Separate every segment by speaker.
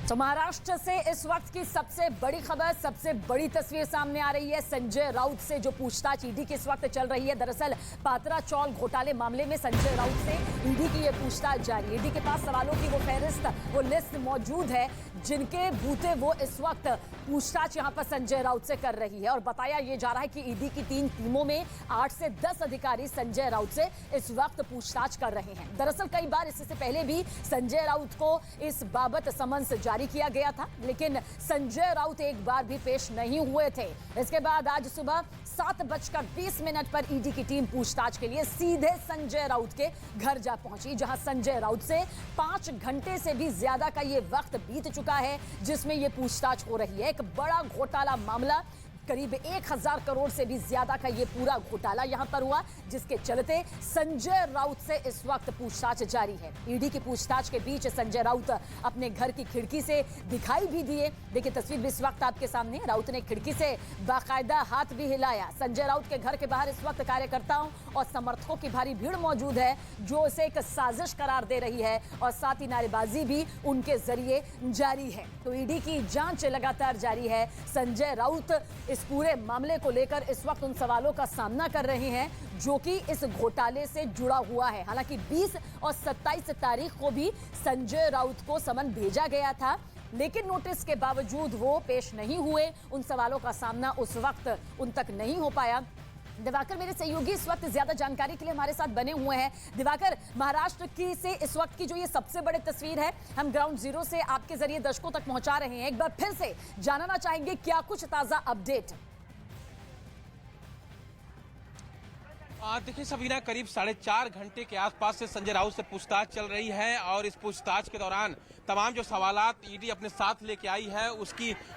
Speaker 1: तो महाराष्ट्र से इस वक्त की सबसे बड़ी खबर, सबसे बड़ी तस्वीर सामने आ रही है। संजय राउत से जो पूछताछ ईडी की इस वक्त चल रही है, दरअसल पात्रा चौल घोटाले मामले में संजय राउत से ईडी की ये पूछताछ जारी। ईडी के पास सवालों की वो फहरिस्त, वो लिस्ट मौजूद है जिनके बूते वो इस वक्त पूछताछ यहां पर संजय राउत से कर रही है। और बताया ये जा रहा है कि ईडी की 3 टीमों में 8 से 10 अधिकारी संजय राउत से इस वक्त पूछताछ कर रहे हैं। दरअसल कई बार इससे पहले भी संजय राउत को इस बाबत समन्स जारी किया गया था, लेकिन संजय राउत एक बार भी पेश नहीं हुए थे। इसके बाद आज सुबह 7:20 पर ईडी की टीम पूछताछ के लिए सीधे संजय राउत के घर जा पहुंची, जहां संजय राउत से 5 घंटे से भी ज्यादा का ये वक्त बीत चुका है जिसमें ये पूछताछ हो रही है। एक बड़ा घोटाला मामला, करीब 1000 करोड़ से भी ज्यादा का ये पूरा घोटाला यहां पर हुआ, जिसके चलते संजय राउत से इस वक्त पूछताछ जारी है। ईडी की पूछताछ के बीच संजय राउत अपने घर की खिड़की से दिखाई भी दिए। देखिए तस्वीर भी इस वक्त आपके सामने। राउत ने खिड़की से बाकायदा हाथ भी हिलाया। संजय राउत के घर के बाहर इस वक्त कार्यकर्ताओं और समर्थकों की भारी भीड़ मौजूद है जो इसे एक साजिश करार दे रही है और साथ ही नारेबाजी भी उनके जरिए जारी है। तो ईडी की जांच लगातार जारी है। संजय राउत इस पूरे मामले को लेकर इस वक्त उन सवालों का सामना कर रहे हैं जो कि इस घोटाले से जुड़ा हुआ है। हालांकि 20 और 27 तारीख को भी संजय राउत को समन भेजा गया था, लेकिन नोटिस के बावजूद वो पेश नहीं हुए। उन सवालों का सामना उस वक्त उन तक नहीं हो पाया। दिवाकर मेरे सहयोगी इस वक्त ज्यादा जानकारी के लिए हमारे साथ बने हुए हैं। दिवाकर, महाराष्ट्र की से इस वक्त की जो ये सबसे बड़ी तस्वीर है, हम ग्राउंड जीरो से आपके जरिए दर्शकों तक पहुंचा रहे हैं। एक बार फिर से जानना चाहेंगे क्या कुछ ताजा अपडेट।
Speaker 2: देखिए सबीना, करीब 4.5 घंटे के आसपास से संजय राउत से पूछताछ चल रही है और इस पूछताछ के दौरान तमाम जो सवालात ईडी अपने साथ लेके आई है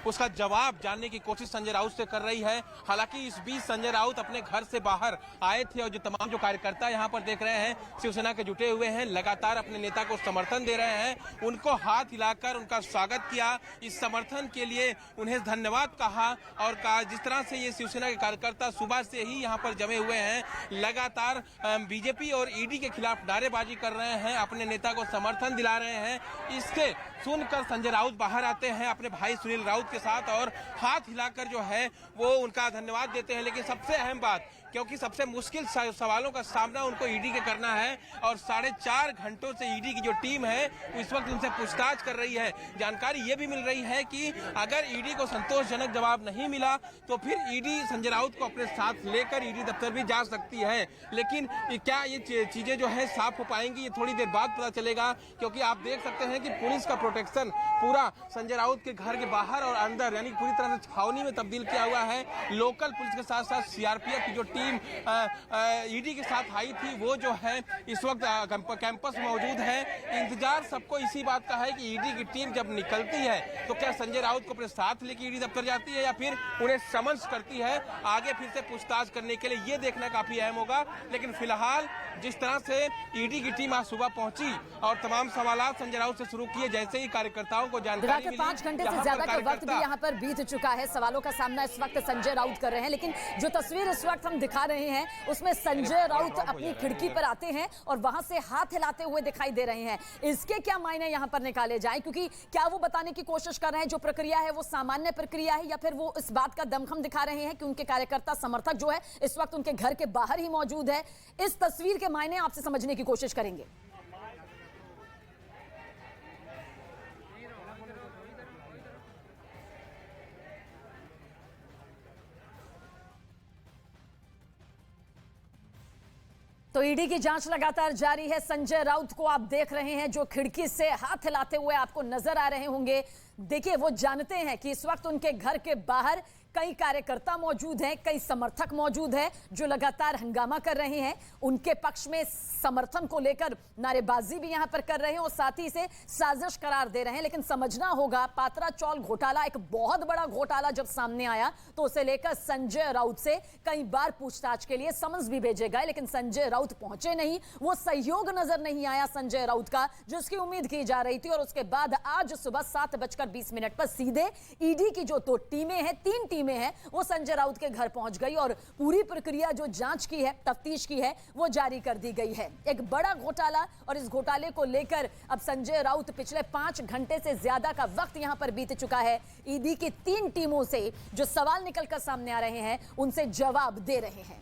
Speaker 2: उसका जवाब जानने की कोशिश संजय राउत से कर रही है। हालांकि इस बीच संजय राउत अपने घर से बाहर आए थे और जो तमाम जो कार्यकर्ता यहाँ पर देख रहे हैं शिवसेना के जुटे हुए हैं, लगातार अपने नेता को समर्थन दे रहे हैं, उनको हाथ हिलाकर उनका स्वागत किया, इस समर्थन के लिए उन्हें धन्यवाद कहा और कहा जिस तरह से ये शिवसेना के कार्यकर्ता सुबह से ही यहाँ पर जमे हुए हैं, लगातार बीजेपी और ईडी के खिलाफ नारेबाजी कर रहे हैं, अपने नेता को समर्थन दिला रहे हैं। इसके सुनकर संजय राउत बाहर आते हैं अपने भाई सुनील राउत के साथ और हाथ हिलाकर जो है वो उनका धन्यवाद देते हैं। लेकिन सबसे अहम बात, क्योंकि सबसे मुश्किल सवालों का सामना उनको ईडी के करना है और 4.5 घंटों से ईडी की जो टीम है इस वक्त उनसे पूछताछ कर रही है। जानकारी ये भी मिल रही है कि अगर ईडी को संतोषजनक जवाब नहीं मिला तो फिर ईडी संजय राउत को अपने साथ लेकर ईडी दफ्तर भी जा सकती है। लेकिन क्या ये चीजें जो है साफ हो पाएंगी, ये थोड़ी देर बाद पता चलेगा, क्योंकि आप देख सकते हैं कि पुलिस का प्रोटेक्शन पूरा संजय राउत के घर के बाहर और अंदर यानी पूरी तरह से छावनी में तब्दील किया हुआ है। लोकल पुलिस के साथ साथ सीआरपीएफ की जो टीम ईडी के साथ आई थी वो जो है इस वक्त कैंपस मौजूद है। इंतजार सबको इसी बात का है कि ईडी की टीम जब निकलती है तो क्या संजय राउत को अपने साथ लेकर ईडी दफ्तर जाती है या फिर उन्हें समन्स करती है आगे फिर से पूछताछ करने के लिए, ये देखना काफी अहम होगा। लेकिन फिलहाल जिस तरह से ईडी की टीम आज सुबह पहुंची और तमाम सवालात संजय राउत से शुरू किए, जैसे ही कार्यकर्ताओं को जानकारी मिली,
Speaker 1: 5 घंटे से ज्यादा का वक्त भी यहाँ पर बीत चुका है। सवालों का सामना इस वक्त संजय राउत कर रहे हैं, लेकिन जो तस्वीर इस वक्त हम दिखा रहे हैं उसमें संजय राउत अपनी खिड़की पर आते हैं और वहां से हाथ हिलाते हुए दिखाई दे रहे हैं। इसके क्या मायने यहाँ पर निकाले जाए, क्योंकि क्या वो बताने की कोशिश कर रहे हैं जो प्रक्रिया है वो सामान्य प्रक्रिया है, या फिर वो इस बात का दमखम दिखा रहे हैं कि उनके कार्यकर्ता समर्थक जो है इस वक्त उनके घर के बाहर ही मौजूद है। इस तस्वीर के मायने आपसे समझने की कोशिश करेंगे। तो ईडी की जांच लगातार जारी है। संजय राउत को आप देख रहे हैं जो खिड़की से हाथ हिलाते हुए आपको नजर आ रहे होंगे। देखिए वो जानते हैं कि इस वक्त उनके घर के बाहर कई कार्यकर्ता मौजूद हैं, कई समर्थक मौजूद हैं जो लगातार हंगामा कर रहे हैं। उनके पक्ष में समर्थन को लेकर नारेबाजी भी यहां पर कर रहे हैं और साथ ही इसे साजिश करार दे रहे हैं। लेकिन समझना होगा, पात्रा चौल घोटाला एक बहुत बड़ा घोटाला जब सामने आया तो उसे लेकर संजय राउत से कई बार पूछताछ के लिए समन्स भी भेजे गए, लेकिन संजय राउत पहुंचे नहीं। वो सहयोग नजर नहीं आया संजय राउत का जिसकी उम्मीद की जा रही थी। और उसके बाद आज सुबह 7:20 5:20 पर सीधे ईडी की जो 2 टीमें हैं, 3 टीमें हैं, वो संजय राउत के घर पहुंच गई और पूरी प्रक्रिया जो जांच की है, तफ्तीश की है, वो जारी कर दी गई है। एक बड़ा घोटाला और इस घोटाले को लेकर अब संजय राउत पिछले 5 घंटे से ज्यादा का वक्त यहां पर बीत चुका है। ईडी की 3 टीमों से जो सवाल निकलकर सामने आ रहे हैं, उनसे जवाब दे रहे हैं।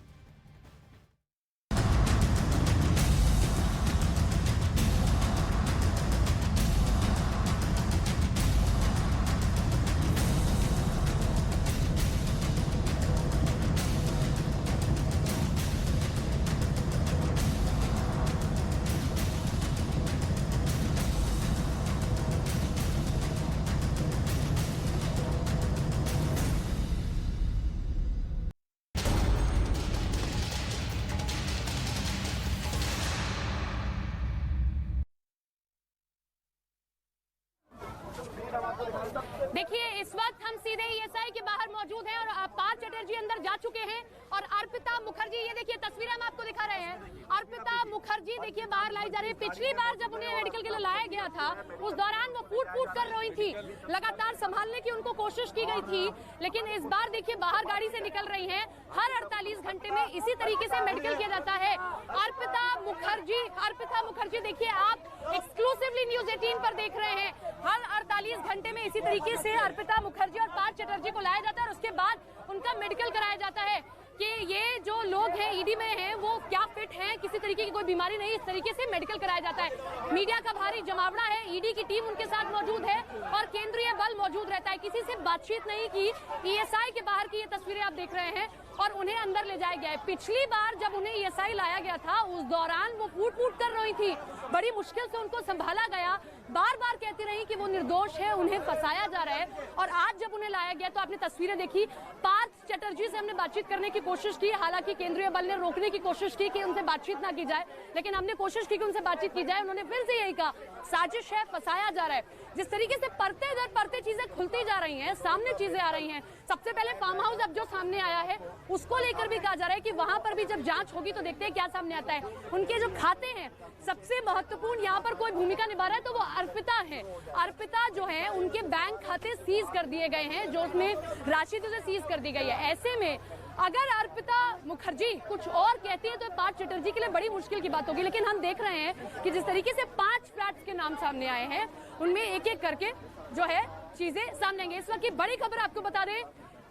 Speaker 3: देखिए, इस वक्त हम सीधे ईएसआई के बाहर मौजूद हैं और पार्थ चटर्जी अंदर जा चुके हैं और अर्पिता मुखर्जी, ये देखिए तस्वीरें हम आपको दिखा रहे हैं। अर्पिता मुखर्जी देखिए बाहर लाई जा रही है। पिछली बार जब उन्हें मेडिकल के लिए लाया गया था, उस दौरान वो फूट कर रोई थी, लगातार संभालने की उनको कोशिश की गई थी, लेकिन इस बार देखिए बाहर गाड़ी से निकल रही हैं। हर 48 घंटे में इसी तरीके से मेडिकल किया जाता है। अर्पिता मुखर्जी देखिए, आप एक्सक्लूसिवली न्यूज 18 पर देख रहे हैं। हर 48 घंटे में इसी तरीके से अर्पिता मुखर्जी और पार्थ चटर्जी को लाया जाता है और उसके बाद उनका मेडिकल कराया जाता है कि ये जो लोग हैं ईडी में हैं वो क्या फिट हैं, किसी तरीके की कोई बीमारी नहीं, इस तरीके से मेडिकल कराया जाता है। मीडिया का भारी जमावड़ा है, ईडी की टीम उनके साथ मौजूद है और केंद्रीय बल मौजूद रहता है। किसी से बातचीत नहीं की। ईएसआई के बाहर की ये तस्वीरें आप देख रहे हैं और उन्हें अंदर ले जाया गया है। पिछली बार जब उन्हें ईएसआई लाया गया था, उस दौरान वो फूट कर रोई थी, बड़ी मुश्किल से उनको संभाला गया, बार बार कहती रही कि वो निर्दोष है, उन्हें फंसाया जा रहा है। और आज जब उन्हें लाया गया तो आपने तस्वीरें देखी, पार्थ चटर्जी से हमने बातचीत करने की कोशिश की, हालांकि केंद्रीय बल ने रोकने की कोशिश की कि उनसे बातचीत ना की जाए, लेकिन हमने कोशिश की कि उनसे बातचीत की जाए। उन्होंने फिर से यही कहा, साजिश है, फंसाया जा रहा है। जिस तरीके से परते दर परते चीजें खुलती जा रही हैं, सामने चीजें आ रही हैं। सबसे पहले फार्म हाउस अब जो सामने आया है, उसको लेकर भी कहा जा रहा है कि वहां पर भी जब जांच होगी तो देखते हैं क्या सामने आता है। उनके जो खाते हैं, सबसे महत्वपूर्ण यहाँ पर कोई भूमिका निभा रहा है तो वो अर्पिता है। अर्पिता जो है, उनके बैंक खाते सीज कर दिए गए हैं, जो उसमें राशि तो सीज कर दी गई है। ऐसे में अगर अर्पिता मुखर्जी कुछ और कहती है तो पार्थ चटर्जी के लिए बड़ी मुश्किल की बात होगी। लेकिन हम देख रहे हैं कि जिस तरीके से 5 फ्लैट्स के नाम सामने आए हैं, उनमें एक एक करके जो है चीजें सामने आएंगी। इस वक्त की बड़ी खबर आपको बता दें,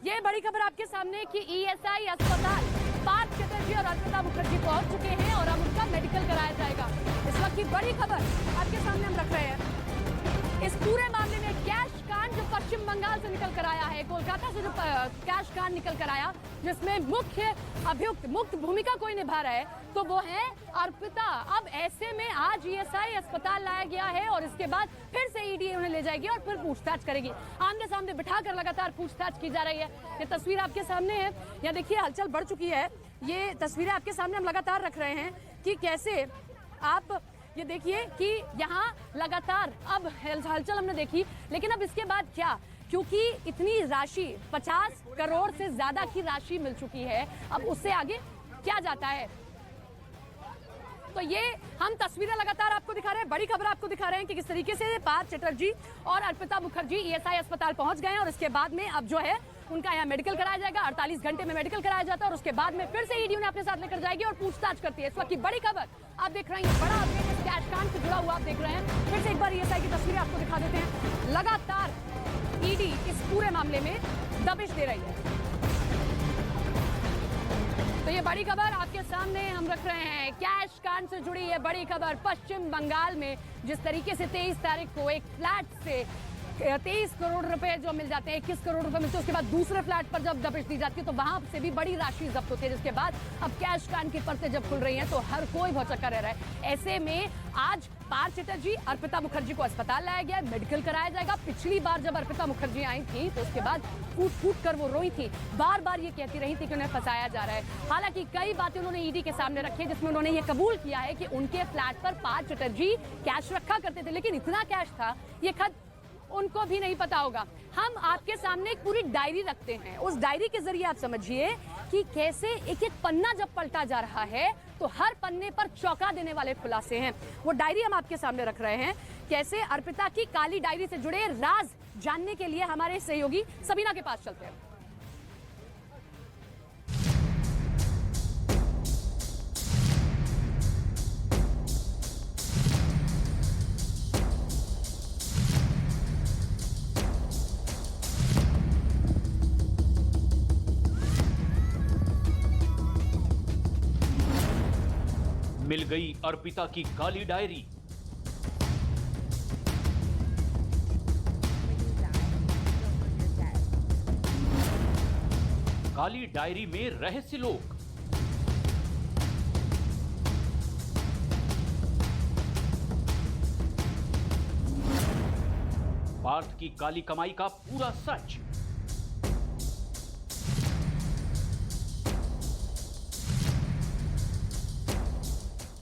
Speaker 3: ये बड़ी खबर आपके सामने कि ईएसआई अस्पताल पार्थ चटर्जी और अर्पिता मुखर्जी पहुंच चुके हैं और अब उनका मेडिकल कराया जाएगा। इस वक्त की बड़ी खबर आपके सामने हम रख रहे हैं। इस पूरे मामले में कैश कांड जो पश्चिम बंगाल से निकल कर आया है, कोलकाता से जो कैश कांड निकल कर आया, जिसमें मुख्य अभियुक्त मुक्त भूमिका कोई निभा रहा है, तो वो है अर्पिता। अब ऐसे में आज ईएसआई अस्पताल लाया गया है और इसके बाद फिर से ईडी उन्हें ले जाएगी और फिर पूछताछ करेगी। आमने सामने बिठाकर लगातार पूछताछ की जा रही है। ये तस्वीर आपके सामने है, यहाँ देखिए हलचल बढ़ चुकी है। ये तस्वीरें आपके सामने हम लगातार रख रहे हैं कि कैसे आप ये देखिए कि यहाँ लगातार अब हलचल हमने देखी, लेकिन अब इसके बाद क्या, क्योंकि इतनी राशि 50 करोड़ से ज्यादा की राशि मिल चुकी है, अब उससे आगे क्या जाता है। तो ये हम तस्वीरें लगातार आपको दिखा रहे हैं, बड़ी खबर आपको दिखा रहे हैं कि किस तरीके से पार्थ चटर्जी और अर्पिता मुखर्जी ईएसआई अस्पताल पहुंच गए हैं और इसके बाद में अब जो है उनका यहाँ मेडिकल कराया जाएगा। 48 घंटे में मेडिकल कराया जाता है और उसके बाद में फिर से ईडी उन्हें अपने साथ लेकर जाएगी और पूछताछ करती है। इस वक्त की बड़ी खबर आप देख रहे हैं, बड़ा अपडेट इस कैश कांड से जुड़ा हुआ आप देख रहे हैं। फिर से एक बार ईएसआई की तस्वीरें आपको दिखा देते हैं। लगातार ईडी इस पूरे मामले में दबिश दे रही है। तो ये बड़ी खबर आपके सामने हम रख रहे हैं, कैश कांड से जुड़ी है बड़ी खबर। पश्चिम बंगाल में जिस तरीके से 23 तारीख को एक फ्लैट से 23 करोड़ रुपए जो मिल जाते हैं, 21 करोड़ रुपए मिलते हैं, उसके बाद दूसरे फ्लैट पर जब दबिश दी जाती है तो वहां से भी बड़ी राशि जब्त होती है, जिसके बाद अब कैश कांड की परतें जब खुल रही हैं तो हर कोई भौचक्का रह रहा है। ऐसे में आज पार्थ चटर्जी, अर्पिता मुखर्जी को अस्पताल लाया गया, मेडिकल कराया जाएगा। पिछली बार जब अर्पिता मुखर्जी आई थी तो उसके बाद फूट कर वो रोई थी, बार बार ये कहती रही थी कि उन्हें फंसाया जा रहा है। हालांकि कई बातें उन्होंने ईडी के सामने रखी है, जिसमें उन्होंने ये कबूल किया है कि उनके फ्लैट पर पार्थ चटर्जी कैश रखा करते थे, लेकिन इतना कैश था ये खत उनको भी नहीं पता होगा। हम आपके सामने एक पूरी डायरी रखते हैं, उस डायरी के जरिए आप समझिए कि कैसे एक एक पन्ना जब पलटा जा रहा है तो हर पन्ने पर चौंका देने वाले खुलासे हैं। वो डायरी हम आपके सामने रख रहे हैं, कैसे अर्पिता की काली डायरी से जुड़े राज जानने के लिए हमारे सहयोगी सबीना के पास चलते हैं।
Speaker 4: मिल गई अर्पिता की काली डायरी। काली डायरी में रहस्य लोक। पार्थ की काली कमाई का पूरा सच।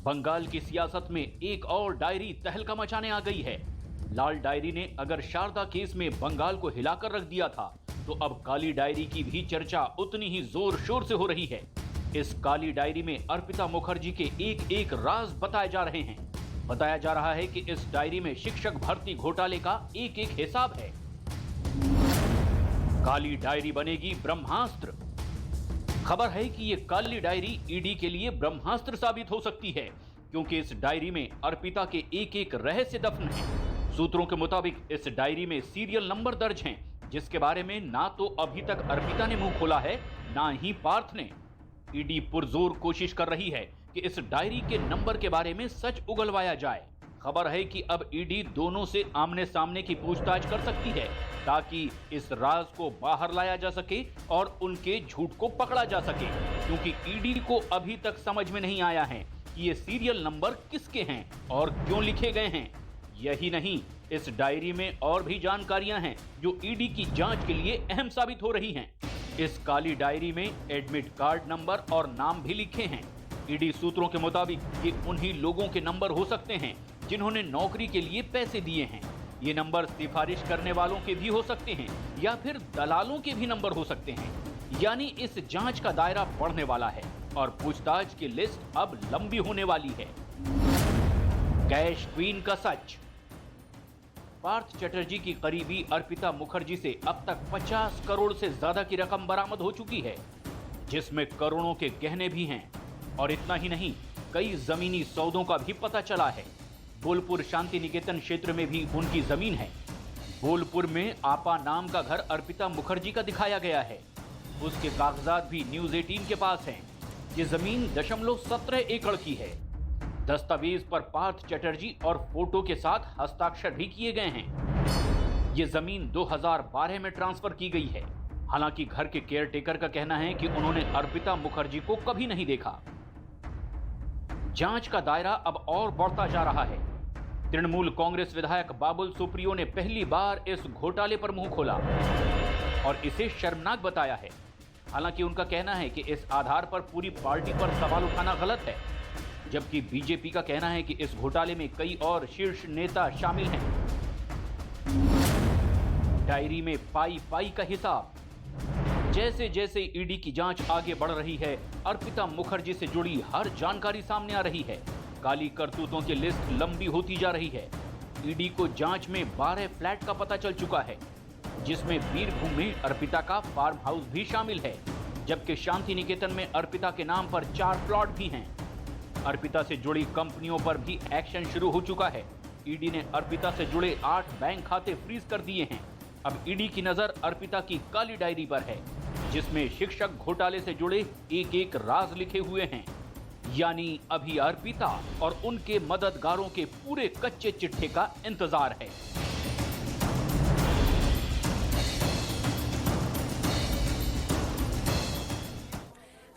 Speaker 4: बंगाल की सियासत में एक और डायरी तहलका मचाने आ गई है। लाल डायरी ने अगर शारदा केस में बंगाल को हिलाकर रख दिया था, तो अब काली डायरी की भी चर्चा उतनी ही जोर शोर से हो रही है। इस काली डायरी में अर्पिता मुखर्जी के एक एक राज बताए जा रहे हैं। बताया जा रहा है कि इस डायरी में शिक्षक भर्ती घोटाले का एक एक हिसाब है। काली डायरी बनेगी ब्रह्मास्त्र। खबर है कि यह काली डायरी ईडी के लिए ब्रह्मास्त्र साबित हो सकती है, क्योंकि इस डायरी में अर्पिता के एक एक रहस्य दफन हैं। सूत्रों के मुताबिक इस डायरी में सीरियल नंबर दर्ज हैं, जिसके बारे में ना तो अभी तक अर्पिता ने मुंह खोला है, ना ही पार्थ ने। ईडी पुरजोर कोशिश कर रही है कि इस डायरी के नंबर के बारे में सच उगलवाया जाए। खबर है कि अब ईडी दोनों से आमने सामने की पूछताछ कर सकती है, ताकि इस राज को बाहर लाया जा सके और उनके झूठ को पकड़ा जा सके, क्योंकि ईडी को अभी तक समझ में नहीं आया है कि ये सीरियल नंबर किसके हैं और क्यों लिखे गए हैं। यही नहीं, इस डायरी में और भी जानकारियां हैं जो ईडी की जांच के लिए अहम साबित हो रही हैं। इस काली डायरी में एडमिट कार्ड नंबर और नाम भी लिखे हैं। ईडी सूत्रों के मुताबिक ये उन्हीं लोगों के नंबर हो सकते हैं जिन्होंने नौकरी के लिए पैसे दिए हैं। ये नंबर सिफारिश करने वालों के भी हो सकते हैं या फिर दलालों के भी नंबर हो सकते हैं। यानी इस जांच का दायरा बढ़ने वाला है और पूछताछ की लिस्ट अब लंबी होने वाली है। कैश क्वीन का सच। पार्थ चटर्जी की करीबी अर्पिता मुखर्जी से अब तक 50 करोड़ से ज्यादा की रकम बरामद हो चुकी है, जिसमें करोड़ों के गहने भी हैं। और इतना ही नहीं, कई जमीनी सौदों का भी पता चला है। बोलपुर शांति निकेतन क्षेत्र में भी उनकी जमीन है। बोलपुर में आपा नाम का घर अर्पिता मुखर्जी का दिखाया गया है। उसके कागजात भी न्यूज 18 के पास हैं। ये जमीन 0.17 एकड़ की है। दस्तावेज पर पार्थ चटर्जी और फोटो के साथ हस्ताक्षर भी किए गए हैं। ये जमीन 2012 में ट्रांसफर की गई है। हालांकि घर के केयरटेकर का कहना है कि उन्होंने अर्पिता मुखर्जी को कभी नहीं देखा। जांच का दायरा अब और बढ़ता जा रहा है। तृणमूल कांग्रेस विधायक बाबुल सुप्रियो ने पहली बार इस घोटाले पर मुंह खोला और इसे शर्मनाक बताया है। हालांकि उनका कहना है कि इस आधार पर पूरी पार्टी पर सवाल उठाना गलत है, जबकि बीजेपी का कहना है कि इस घोटाले में कई और शीर्ष नेता शामिल हैं। डायरी में पाई पाई का हिसाब। जैसे जैसे ईडी की जांच आगे बढ़ रही है, अर्पिता मुखर्जी से जुड़ी हर जानकारी सामने आ रही है। काली करतूतों की लिस्ट लंबी होती जा रही है। ईडी को जांच में 12 फ्लैट का पता चल चुका है, जिसमें बीरभूम में अर्पिता का फार्म हाउस भी शामिल है, जबकि शांति निकेतन में अर्पिता के नाम पर 4 प्लॉट भी हैं। अर्पिता से जुड़ी कंपनियों पर भी एक्शन शुरू हो चुका है। ईडी ने अर्पिता से जुड़े 8 बैंक खाते फ्रीज कर दिए हैं। अब ईडी की नजर अर्पिता की काली डायरी पर है, जिसमें शिक्षक घोटाले से जुड़े एक एक राज लिखे हुए हैं। यानी अभी अर्पिता और उनके मददगारों के पूरे कच्चे चिट्ठे का इंतजार है।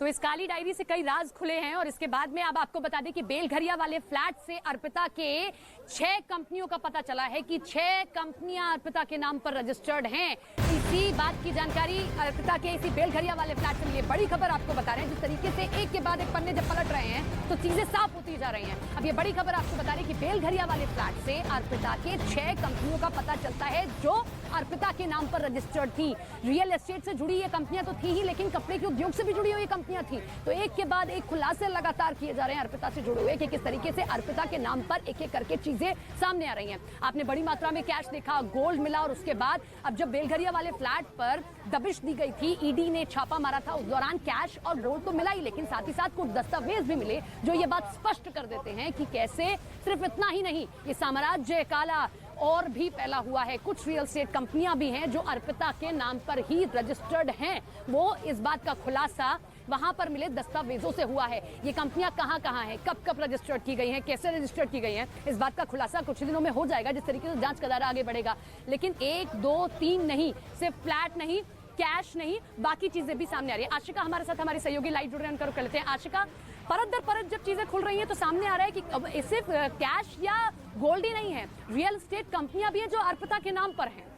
Speaker 3: तो इस काली डायरी से कई राज खुले हैं और इसके बाद में अब आपको बता दें कि बेलघरिया वाले फ्लैट से अर्पिता के 6 कंपनियों का पता चला है कि 6 कंपनियां अर्पिता के नाम पर रजिस्टर्ड हैं। इसी बात की जानकारी अर्पिता के इसी बेलघरिया वाले फ्लैट से मिली। बड़ी खबर आपको बता रहे हैं, जिस तरीके से एक के बाद एक पन्ने जब पलट रहे हैं तो चीजें साफ होती जा रही हैं। अब ये बड़ी खबर आपको बता रहे हैं कि बेलघरिया वाले फ्लैट से अर्पिता के 6 कंपनियों का पता चलता है, जो अर्पिता के नाम पर रजिस्टर्ड थी। रियल एस्टेट से जुड़ी ये कंपनियां तो थी ही, लेकिन कपड़े के उद्योग से भी जुड़ी हुई कंपनियां थी। तो एक के बाद एक खुलासे लगातार किए जा रहे हैं अर्पिता से जुड़े हुए कि किस तरीके से अर्पिता के नाम पर एक एक करके चीजें सामने आ रही हैं। आपने बड़ी मात्रा में कैश देखा, गोल्ड मिला, और उसके बाद अब जब बेलघरिया वाले फ्लैट पर दबिश दी गई थी, ईडी ने छापा मारा था, उस दौरान कैश और गोल्ड तो मिला ही, लेकिन साथ ही साथ कुछ दस्तावेज भी मिले जो ये बात स्पष्ट कर देते हैं कि कैसे सिर्फ इतना ही नहीं, ये साम्राज्य काला और भी फैला हुआ है। कुछ रियल एस्टेट कंपनियां भी हैं जो अर्पिता के नाम पर ही रजिस्टर्ड हैं। वो इस बात का खुलासा वहां पर मिले दस्तावेजों से हुआ है। ये कंपनियां कहां हैं, कब कब रजिस्टर्ड की गई हैं, कैसे रजिस्टर्ड की गई हैं, इस बात का खुलासा कुछ दिनों में हो जाएगा जिस तरीके से जांच का दायरा आगे बढ़ेगा। लेकिन 1, 2, 3 नहीं, सिर्फ फ्लैट नहीं, कैश नहीं, बाकी चीजें भी सामने आ रही है। आशिका हमारे साथ, हमारी सहयोगी लाइव जुड़ रहे हैं, उनका कर लेते हैं। आशिका, परत दर परत जब चीजें खुल रही हैं तो सामने आ रहा है कि अब सिर्फ कैश या गोल्ड ही नहीं है, रियल एस्टेट कंपनियां भी हैं जो अर्पिता के नाम पर हैं।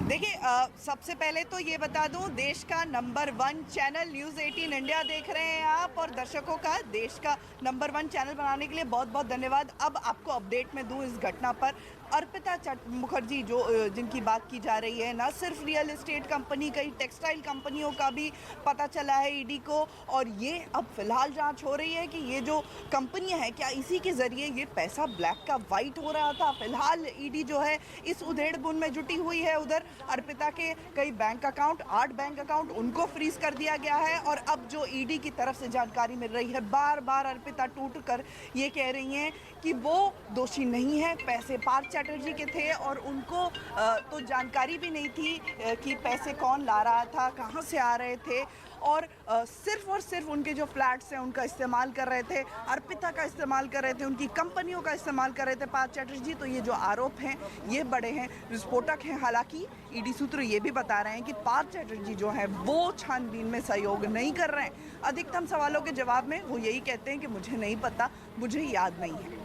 Speaker 5: देखिए, सबसे पहले तो ये बता दूं, देश का नंबर 1 चैनल न्यूज़ 18 इंडिया देख रहे हैं आप, और दर्शकों का देश का नंबर 1 चैनल बनाने के लिए बहुत बहुत धन्यवाद। अब आपको अपडेट में दूं इस घटना पर। अर्पिता मुखर्जी जो जिनकी बात की जा रही है, ना सिर्फ रियल एस्टेट कंपनी, कई टेक्सटाइल कंपनियों का भी पता चला है ईडी को, और ये अब फिलहाल जांच हो रही है कि ये जो कंपनियां हैं, क्या इसी के ज़रिए ये पैसा ब्लैक का वाइट हो रहा था। फिलहाल ईडी जो है इस उधेड़-बुन में जुटी हुई है। उधर अर्पिता के कई बैंक अकाउंट, 8 बैंक अकाउंट, उनको फ्रीज कर दिया गया है। और अब जो ईडी की तरफ से जानकारी मिल रही है, बार बार अर्पिता टूट कर ये कह रही हैं कि वो दोषी नहीं है, पैसे पार्थ चैटर्जी के थे, और उनको तो जानकारी भी नहीं थी कि पैसे कौन ला रहा था, कहाँ से आ रहे थे, और सिर्फ उनके जो फ्लैट्स हैं उनका इस्तेमाल कर रहे थे, अर्पिता का इस्तेमाल कर रहे थे, उनकी कंपनियों का इस्तेमाल कर रहे थे पार्थ चैटर्जी। तो ये जो आरोप हैं ये बड़े हैं, विस्फोटक हैं। हालांकि ईडी सूत्र ये भी बता रहे हैं कि पार्थ चैटर्जी जो है वो छानबीन में सहयोग नहीं कर रहे हैं। अधिकतम सवालों के जवाब में वो यही कहते हैं कि मुझे नहीं पता, मुझे याद नहीं है।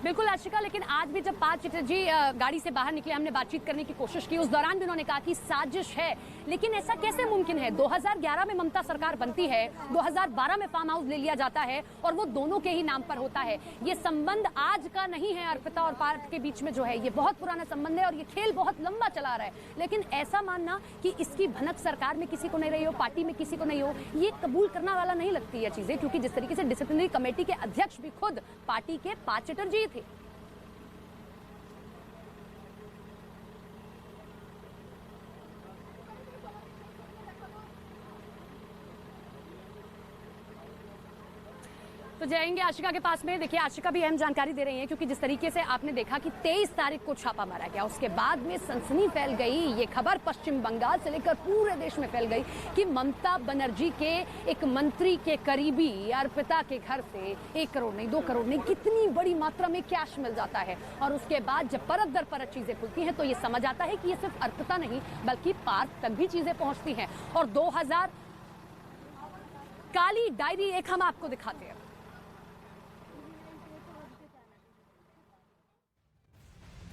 Speaker 3: बिल्कुल आशिका, लेकिन आज भी जब पार्थ चैटर्जी गाड़ी से बाहर निकले, हमने बातचीत करने की कोशिश की, उस दौरान भी उन्होंने कहा कि साजिश है। लेकिन ऐसा कैसे मुमकिन है? 2011 में ममता सरकार बनती है, 2012 में फार्म हाउस ले लिया जाता है, और वो दोनों के ही नाम पर होता है। ये संबंध आज का नहीं है अर्पिता और पार्थ के बीच में जो है, ये बहुत पुराना संबंध है और ये खेल बहुत लंबा चला रहा है। लेकिन ऐसा मानना कि इसकी भनक सरकार में किसी को नहीं रही हो, पार्टी में किसी को नहीं हो, ये कबूल करने वाला नहीं लगती है चीजें, क्योंकि जिस तरीके से डिसिप्लिनरी कमेटी के अध्यक्ष भी खुद पार्टी के पार्थ चैटर्जी थे। तो जाएंगे आशिका के पास में। देखिए, आशिका भी अहम जानकारी दे रही है, क्योंकि जिस तरीके से आपने देखा कि 23 तारीख को छापा मारा गया, उसके बाद में सनसनी फैल गई। ये खबर पश्चिम बंगाल से लेकर पूरे देश में फैल गई कि ममता बनर्जी के एक मंत्री के करीबी अर्पिता के घर से 1 करोड़ नहीं, 2 करोड़ नहीं, कितनी बड़ी मात्रा में कैश मिल जाता है। और उसके बाद जब परत दर परत चीजें खुलती हैं तो ये समझ आता है कि ये सिर्फ अर्पिता नहीं बल्कि पार्थ तक भी चीजें पहुंचती हैं। और 2000 काली डायरी एक हम आपको दिखाते हैं।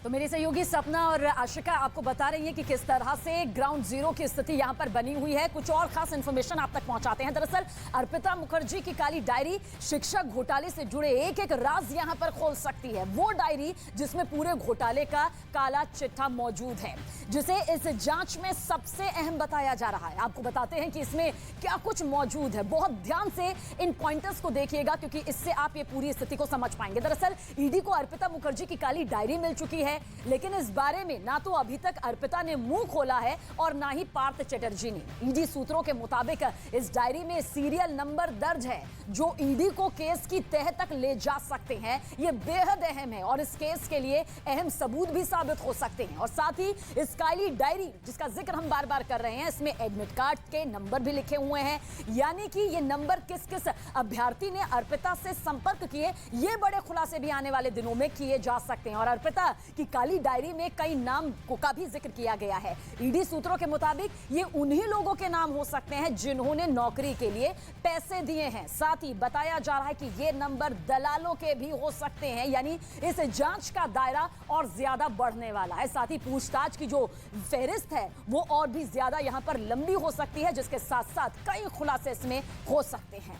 Speaker 1: तो मेरी सहयोगी सपना और आशिका आपको बता रही है कि किस तरह से ग्राउंड जीरो की स्थिति यहां पर बनी हुई है। कुछ और खास इंफॉर्मेशन आप तक पहुंचाते हैं। दरअसल अर्पिता मुखर्जी की काली डायरी शिक्षक घोटाले से जुड़े एक एक राज यहां पर खोल सकती है। वो डायरी जिसमें पूरे घोटाले का काला चिट्ठा मौजूद है, जिसे इस जांच में सबसे अहम बताया जा रहा है। आपको बताते हैं कि इसमें क्या कुछ मौजूद है। बहुत ध्यान से इन पॉइंटर्स को देखिएगा, क्योंकि इससे आप ये पूरी स्थिति को समझ पाएंगे। दरअसल ईडी को अर्पिता मुखर्जी की काली डायरी मिल चुकी है, लेकिन इस बारे में ना तो अभी तक अर्पिता ने मुंह खोला है और ना ही पार्थ चैटर्जी ने। ईडी सूत्रों के मुताबिक इस डायरी में सीरियल नंबर दर्ज है जो ईडी को केस की तह तक ले जा सकते हैं। ये बेहद अहम है और इस केस के लिए अहम सबूत भी साबित हो सकते हैं। और साथ ही इस काली डायरी जिसका जिक्र हम बार बार कर रहे हैं, इसमें एडमिट कार्ड के नंबर भी लिखे हुए हैं, यानी कि ये नंबर किस किस अभ्यर्थी ने अर्पिता से संपर्क किए, ये बड़े खुलासे भी आने वाले दिनों में किए जा सकते हैं। और अर्पिता की काली डायरी में कई नाम का भी जिक्र किया गया है। ईडी सूत्रों के मुताबिक ये उन्हीं लोगों के नाम हो सकते हैं जिन्होंने नौकरी के लिए पैसे दिए हैं। साथ ही बताया जा रहा है कि ये नंबर दलालों के भी हो सकते हैं, यानी इस जांच का दायरा और ज्यादा बढ़ने वाला है। साथ ही पूछताछ की जो फहरिस्त है वो और भी ज्यादा यहां पर लंबी हो सकती है, जिसके साथ साथ कई खुलासे इसमें हो सकते हैं।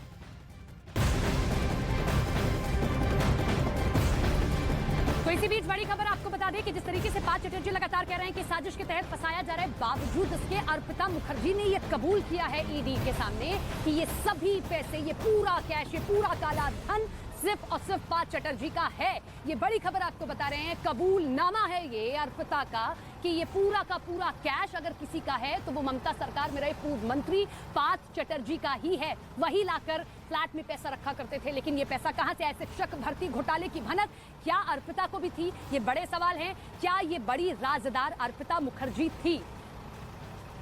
Speaker 3: तो इसी बीच बड़ी खबर आपको बता दें कि जिस तरीके से पार्थ चटर्जी लगातार कह रहे हैं कि साजिश के तहत फंसाया जा रहा है, बावजूद इसके अर्पिता मुखर्जी ने यह कबूल किया है ईडी के सामने कि ये सभी पैसे, ये पूरा कैश, ये पूरा काला धन सिर्फ और सिर्फ पार्थ चटर्जी का है। ये बड़ी खबर आपको बता रहे हैं, कबूलनामा है ये अर्पिता का कि ये पूरा का पूरा कैश अगर किसी का है तो वो ममता सरकार में रहे पूर्व मंत्री पार्थ चटर्जी का ही है। वही लाकर फ्लैट में पैसा रखा करते थे, लेकिन ये पैसा कहां से आया? शिक्षक भर्ती घोटाले की भनक क्या अर्पिता को भी थी? ये बड़े सवाल हैं। क्या ये बड़ी राजदार अर्पिता मुखर्जी थी?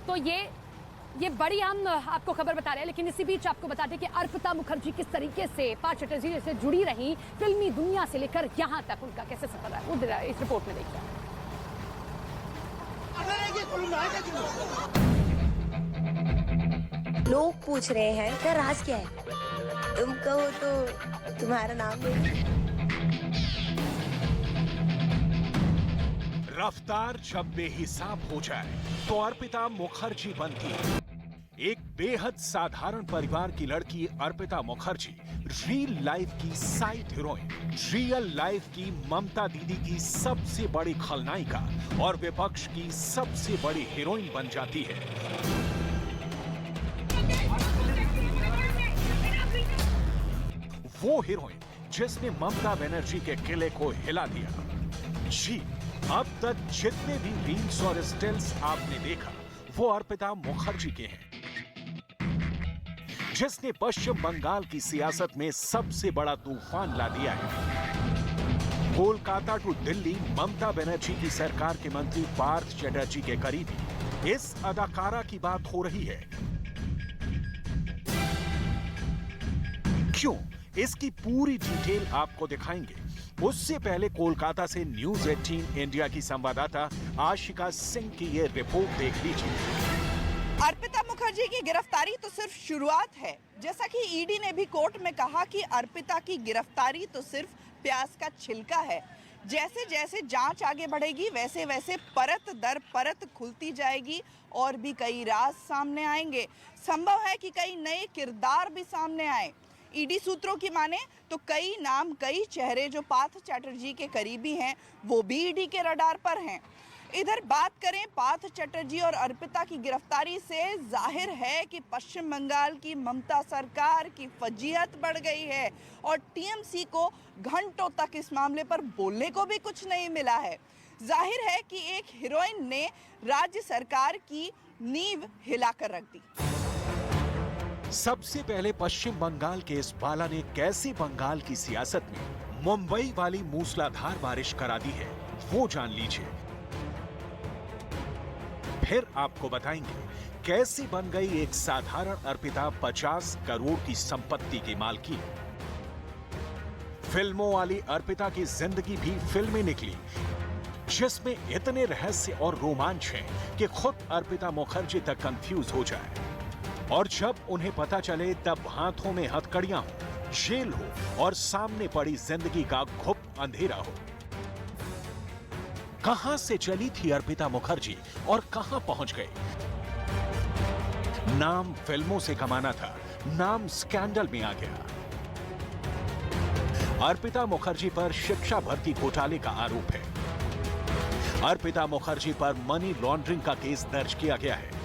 Speaker 3: तो ये बड़ी हम आपको खबर बता रहे हैं, लेकिन इसी बीच आपको बता दें कि अर्पिता मुखर्जी किस तरीके से पार्थ चटर्जी से जुड़ी रही, फिल्मी दुनिया से लेकर यहां तक उनका कैसे सफर रहा है, वो इस रिपोर्ट में देखिए।
Speaker 6: लोग पूछ रहे हैं क्या राज क्या है? तुम कहो तो तुम्हारा नाम नहीं।
Speaker 7: रफ्तार जब बेहिसाब हो जाए तो अर्पिता मुखर्जी बनती है। एक बेहद साधारण परिवार की लड़की अर्पिता मुखर्जी रियल लाइफ की साइड हीरोइन, रियल लाइफ की ममता दीदी की सबसे बड़ी खलनायिका और विपक्ष की सबसे बड़ी हीरोइन बन जाती है। वो हीरोइन जिसने ममता बनर्जी के किले को हिला दिया। जी, अब तक जितने भी रील्स और स्टिल्स आपने देखा वो अर्पिता मुखर्जी के हैं, जिसने पश्चिम बंगाल की सियासत में सबसे बड़ा तूफान ला दिया है। कोलकाता टू दिल्ली ममता बनर्जी की सरकार के मंत्री पार्थ चटर्जी के करीबी इस अदाकारा की बात हो रही है। क्यों? इसकी पूरी डिटेल आपको दिखाएंगे। उससे पहले कोलकाता से न्यूज 18 इंडिया की संवाददाता आशिका सिंह की ये रिपोर्ट देख लीजिए।
Speaker 5: अर्पिता मुखर्जी की गिरफ्तारी तो सिर्फ शुरुआत है। जैसा कि ईडी ने भी कोर्ट में कहा कि अर्पिता की गिरफ्तारी तो सिर्फ प्याज का छिलका है। जैसे जैसे जांच आगे बढ़ेगी वैसे वैसे परत दर परत खुलती जाएगी और भी कई राज सामने आएंगे। संभव है कि कई नए किरदार भी सामने आए। ईडी सूत्रों की माने तो कई नाम, कई चेहरे जो पार्थ चटर्जी के करीबी हैं वो भी ईडी के रडार पर हैं। इधर बात करें पार्थ चटर्जी और अर्पिता की गिरफ्तारी से, जाहिर है कि पश्चिम बंगाल की ममता सरकार की फजीहत बढ़ गई है और टीएमसी को घंटों तक इस मामले पर बोलने को भी कुछ नहीं मिला है। जाहिर है कि एक हीरोइन ने राज्य सरकार की नींव हिलाकर रख दी।
Speaker 7: सबसे पहले पश्चिम बंगाल के इस बाला ने कैसे बंगाल की सियासत में मुंबई वाली मूसलाधार बारिश करा दी है, वो जान लीजिए। फिर आपको बताएंगे कैसे बन गई एक साधारण अर्पिता 50 करोड़ की संपत्ति की मालकिन। फिल्मों वाली अर्पिता की जिंदगी भी फिल्में निकली, जिसमें इतने रहस्य और रोमांच हैं कि खुद अर्पिता मुखर्जी तक कंफ्यूज हो जाए। और जब उन्हें पता चले तब हाथों में हथकड़ियां हो, जेल हो और सामने पड़ी जिंदगी का घुप अंधेरा हो। कहां से चली थी अर्पिता मुखर्जी और कहां पहुंच गई? नाम फिल्मों से कमाना था, नाम स्कैंडल में आ गया। अर्पिता मुखर्जी पर शिक्षा भर्ती घोटाले का आरोप है। अर्पिता मुखर्जी पर मनी लॉन्ड्रिंग का केस दर्ज किया गया है।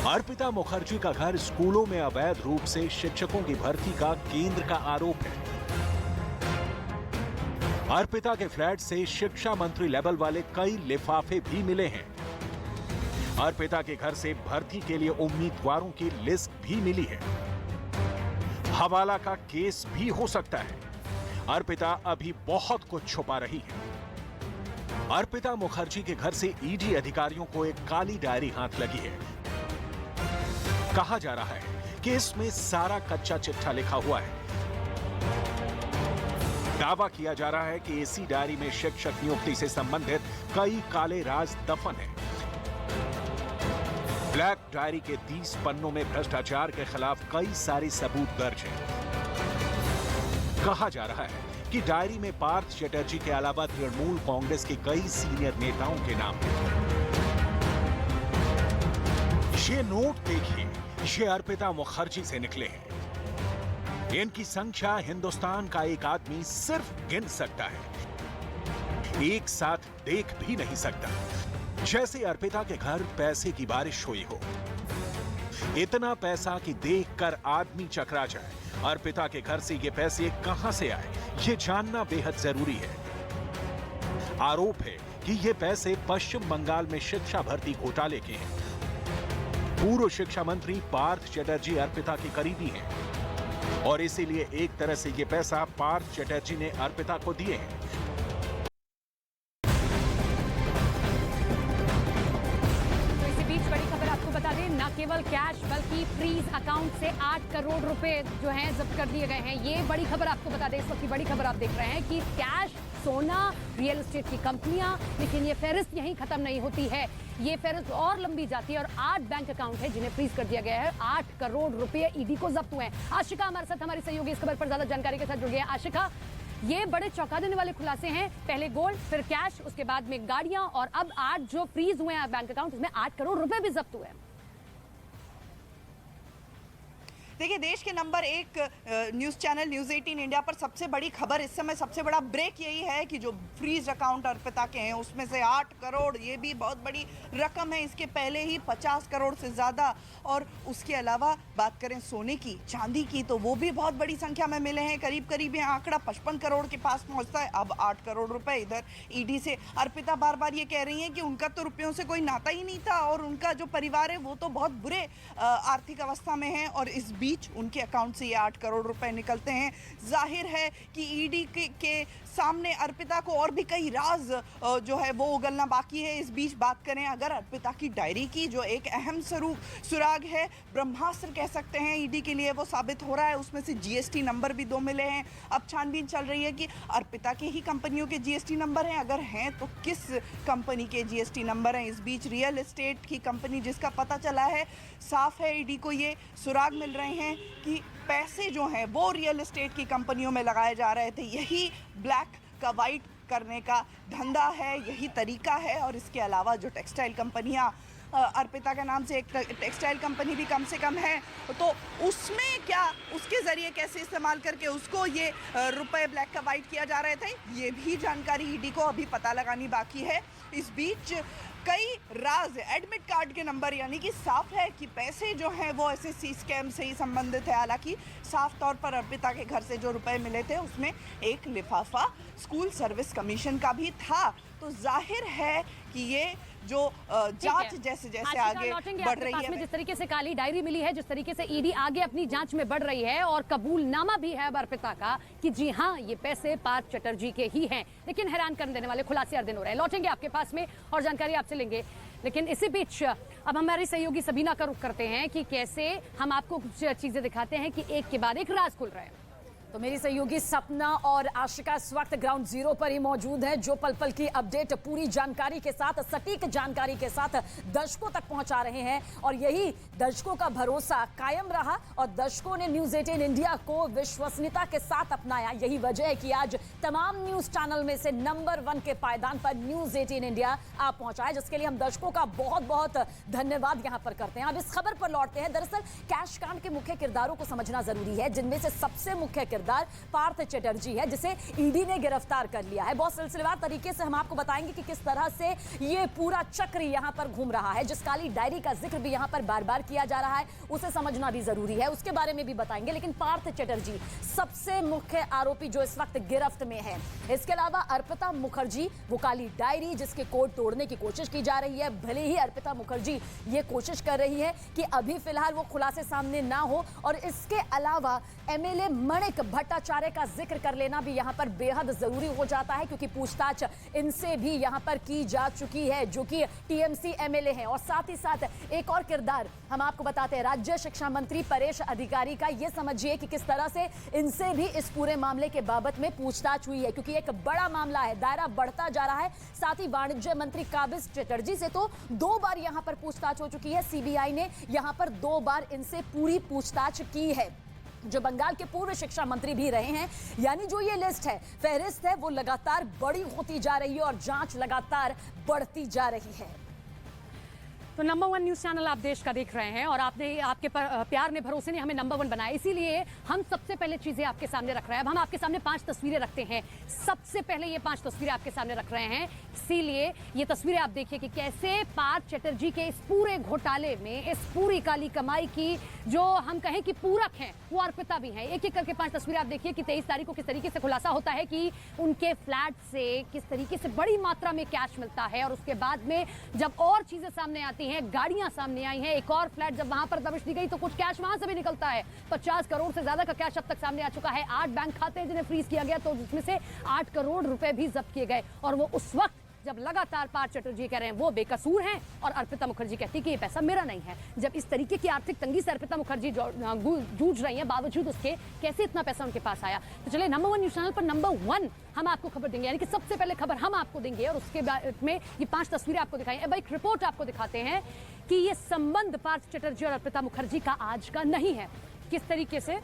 Speaker 7: अर्पिता मुखर्जी का घर स्कूलों में अवैध रूप से शिक्षकों की भर्ती का केंद्र का आरोप है। अर्पिता के फ्लैट से शिक्षा मंत्री लेवल वाले कई लिफाफे भी मिले हैं। अर्पिता के घर से भर्ती के लिए उम्मीदवारों की लिस्ट भी मिली है। हवाला का केस भी हो सकता है। अर्पिता अभी बहुत कुछ छुपा रही है। अर्पिता मुखर्जी के घर से ईडी अधिकारियों को एक काली डायरी हाथ लगी है। कहा जा रहा है कि इसमें सारा कच्चा चिट्ठा लिखा हुआ है। दावा किया जा रहा है कि इसी डायरी में शिक्षक नियुक्ति से संबंधित कई काले राज दफन हैं। ब्लैक डायरी के 30 पन्नों में भ्रष्टाचार के खिलाफ कई सारे सबूत दर्ज हैं। कहा जा रहा है कि डायरी में पार्थ चटर्जी के अलावा तृणमूल कांग्रेस के कई सीनियर नेताओं के नाम हैं। ये नोट देखिए, ये अर्पिता मुखर्जी से निकले हैं। इनकी संख्या हिंदुस्तान का एक आदमी सिर्फ गिन सकता है। एक साथ देख भी नहीं सकता। जैसे अर्पिता के घर पैसे की बारिश हुई हो, इतना पैसा कि देखकर आदमी चकरा जाए। अर्पिता के घर से ये पैसे कहां से आए, ये जानना बेहद जरूरी है। आरोप है कि ये पैसे पश्चिम बंगाल में शिक्षा भर्ती घोटाले के हैं। पूर्व शिक्षा मंत्री पार्थ चटर्जी अर्पिता के करीबी हैं और इसीलिए एक तरह से ये पैसा पार्थ चटर्जी ने अर्पिता को दिए हैं।
Speaker 3: न केवल कैश बल्कि फ्रीज अकाउंट से 8 करोड़ रुपए जो हैं जब्त कर दिए गए हैं। ये बड़ी खबर आपको बता दें, इस वक्त की बड़ी खबर आप देख रहे हैं कि कैश, सोना, रियल एस्टेट की कंपनियां, लेकिन ये फहरिस्त यहीं खत्म नहीं होती है। ये फहरिस्त और लंबी जाती है और 8 बैंक अकाउंट है जिन्हें फ्रीज कर दिया गया है। 8 करोड़ रुपए ईडी को जब्त हुए हैं। आशिका हमारे साथ, हमारी सहयोगी इस खबर पर ज्यादा जानकारी के साथ जुड़ गई है। आशिका, ये बड़े चौंका देने वाले खुलासे हैं। पहले गोल्ड, फिर कैश, उसके बाद में गाड़ियां और अब 8 जो फ्रीज हुए हैं बैंक अकाउंट, इसमें 8 करोड़ रुपए भी जब्त हुए हैं।
Speaker 5: देखिए, देश के number 1 news channel news 18 India पर सबसे बड़ी खबर इस समय, सबसे बड़ा ब्रेक यही है कि जो फ्रीज अकाउंट अर्पिता के हैं उसमें से 8 करोड़, ये भी बहुत बड़ी रकम है। इसके पहले ही 50 करोड़ से ज़्यादा, और उसके अलावा बात करें सोने की, चांदी की, तो वो भी बहुत बड़ी संख्या में मिले हैं। करीब करीब ये आंकड़ा 55 करोड़ के पास पहुँचता है। अब 8 करोड़ रुपये इधर ईडी से। अर्पिता बार बार ये कह रही हैं कि उनका तो रुपयों से कोई नाता ही नहीं था और उनका जो परिवार है वो तो बहुत बुरे आर्थिक अवस्था में है, और इस उनके अकाउंट से ये 8 करोड़ रुपए निकलते हैं। जाहिर है कि ईडी के सामने अर्पिता को और भी कई राज जो है वो उगलना बाकी है। इस बीच बात करें अगर अर्पिता की डायरी की, जो एक अहम सुराग है, ब्रह्मास्त्र कह सकते हैं ईडी के लिए, वो साबित हो रहा है। उसमें से जीएसटी नंबर भी 2 मिले हैं। अब छानबीन चल रही है कि अर्पिता के ही कंपनियों के जीएसटी नंबर हैं, अगर हैं तो किस कंपनी के जीएसटी नंबर हैं। इस बीच रियल एस्टेट की कंपनी जिसका पता चला है, साफ है ईडी को ये सुराग मिल रहे हैं कि पैसे जो हैं वो रियल एस्टेट की कंपनियों में लगाए जा रहे थे। यही ब्लैक का वाइट करने का धंधा है, यही तरीका है। और इसके अलावा जो टेक्सटाइल कंपनियां, अर्पिता के नाम से एक टेक्सटाइल कंपनी भी कम से कम है, तो उसमें क्या, उसके ज़रिए कैसे इस्तेमाल करके उसको ये रुपए ब्लैक का वाइट किया जा रहे थे, ये भी जानकारी ईडी को अभी पता लगानी बाकी है। इस बीच कई राज, एडमिट कार्ड के नंबर, यानी कि साफ है कि पैसे जो हैं वो एसएससी स्कैम से ही संबंधित है। हालांकि साफ तौर पर अर्पिता के घर से जो रुपए मिले थे उसमें एक लिफाफा स्कूल सर्विस कमीशन का भी था। तो जाहिर है कि ये जो जांच जैसे जैसे आगे बढ़ रही है,
Speaker 3: जिस तरीके से काली डायरी मिली है, जिस तरीके से ईडी आगे अपनी जांच में बढ़ रही है और कबूलनामा भी है अब अर्पिता का कि जी हाँ, ये पैसे पार्थ चटर्जी के ही हैं। लेकिन हैरान कर देने वाले खुलासे हर दिन हो रहे हैं। लौटेंगे आपके पास में और जानकारी आपसे लेंगे, लेकिन इसी बीच अब हमारी सहयोगी सबीना का रुख करते हैं कि कैसे हम आपको कुछ चीजें दिखाते हैं कि एक के बाद एक राज खुल रहे हैं।
Speaker 1: तो मेरी सहयोगी सपना और आशिका इस वक्त ग्राउंड जीरो पर ही मौजूद है, जो पल पल की अपडेट पूरी जानकारी के साथ, सटीक जानकारी के साथ दर्शकों तक पहुंचा रहे हैं। और यही दर्शकों का भरोसा कायम रहा और दर्शकों ने न्यूज़ 18 इंडिया को विश्वसनीयता के साथ अपनाया। यही वजह है कि आज तमाम न्यूज चैनल में से नंबर 1 के पायदान पर न्यूज़ 18 इंडिया आप पहुंचा है, जिसके लिए हम दर्शकों का बहुत बहुत धन्यवाद यहां पर करते हैं। अब इस खबर पर लौटते हैं। दरअसल कैश कांड के मुख्य किरदारों को समझना जरूरी है, जिनमें से सबसे मुख्य किरदार पार्थ चटर्जी है, जिसे ईडी ने गिरफ्तार कर लिया है। बहुत सिलसिलेवार तरीके से हम आपको बताएंगे कि किस तरह से ये पूरा चक्र यहां पर घूम रहा है। जिस काली डायरी का जिक्र भी यहां पर बार बार किया जा रहा है, उसे समझना भी जरूरी है, उसके बारे में भी बताएंगे। लेकिन पार्थ चटर्जी सबसे मुख्य आरोपी जो इस वक्त गिरफ्त में है। इसके अलावा अर्पिता मुखर्जी, वो काली डायरी जिसके कोड तोड़ने की कोशिश की जा रही है। भले ही अर्पिता मुखर्जी ये कोशिश कर रही है कि अभी फिलहाल वो खुलासे सामने ना हो, और इसके अलावा एमएलए मणिक भट्टाचार्य का जिक्र कर लेना भी यहां पर बेहद जरूरी हो जाता है, क्योंकि पूछताछ इनसे भी यहां पर की जा चुकी है, जो कि टीएमसी एमएलए हैं। और साथ ही साथ एक और किरदार हम आपको बताते हैं, राज्य शिक्षा मंत्री परेश अधिकारी का। यह समझिए कि किस तरह से इनसे भी इस पूरे मामले के बाबत में पूछताछ हुई है, क्योंकि एक बड़ा मामला है, दायरा बढ़ता जा रहा है। साथ ही वाणिज्य मंत्री काबिज चटर्जी से तो 2 बार यहां पर पूछताछ हो चुकी है। सीबीआई ने यहां पर 2 बार इनसे पूरी पूछताछ की है, जो बंगाल के पूर्व शिक्षा मंत्री भी रहे हैं। यानी जो ये लिस्ट है, फहरिस्त है, वो लगातार बड़ी होती जा रही है और जांच लगातार बढ़ती जा रही है।
Speaker 3: तो नंबर 1 न्यूज़ चैनल आप देश का देख रहे हैं और आपके प्यार ने भरोसे ने हमें नंबर 1 बनाया, इसीलिए हम सबसे पहले चीजें आपके सामने रख रहे हैं। अब हम आपके सामने 5 तस्वीरें रखते हैं। सबसे पहले ये 5 तस्वीरें आपके सामने रख रहे हैं, इसीलिए ये तस्वीरें आप देखिए कि कैसे पार्थ चटर्जी के इस पूरे घोटाले में, इस पूरी काली कमाई की जो हम कहें कि पूरक हैं वो अर्पिता भी हैं। एक एक करके 5 तस्वीरें आप देखिए कि 23 तारीख को किस तरीके से खुलासा होता है कि उनके फ्लैट से किस तरीके से बड़ी मात्रा में कैश मिलता है, और उसके बाद में जब और चीजें सामने आती हैं, गाड़ियां सामने आई हैं, एक और फ्लैट जब वहां पर दबिश दी गई तो कुछ कैश वहां से भी निकलता है। 50 करोड़ से ज्यादा का कैश अब तक सामने आ चुका है। 8 बैंक खाते हैं जिन्हें फ्रीज किया गया, तो जिसमें से 8 करोड़ रुपए भी जब्त किए गए, और वो उस वक्त जब लगातार पार्थ चटर्जी कह रहे हैं वो बेकसूर हैं और अर्पिता मुखर्जी कहती है कि ये पैसा मेरा नहीं है। जब इस तरीके की आर्थिक तंगी से अर्पिता मुखर्जी जूझ रही हैं, बावजूद उसके कैसे इतना पैसा उनके पास आया। तो चलिए नंबर 1 न्यूज़ चैनल पर नंबर 1 हम आपको खबर देंगे, यानी कि सबसे पहले खबर हम आपको देंगे और उसके बाद में ये 5 तस्वीरें आपको दिखाई। अब एक रिपोर्ट आपको दिखाते हैं कि ये संबंध पार्थ चटर्जी और अर्पिता मुखर्जी का आज का नहीं है। किस तरीके से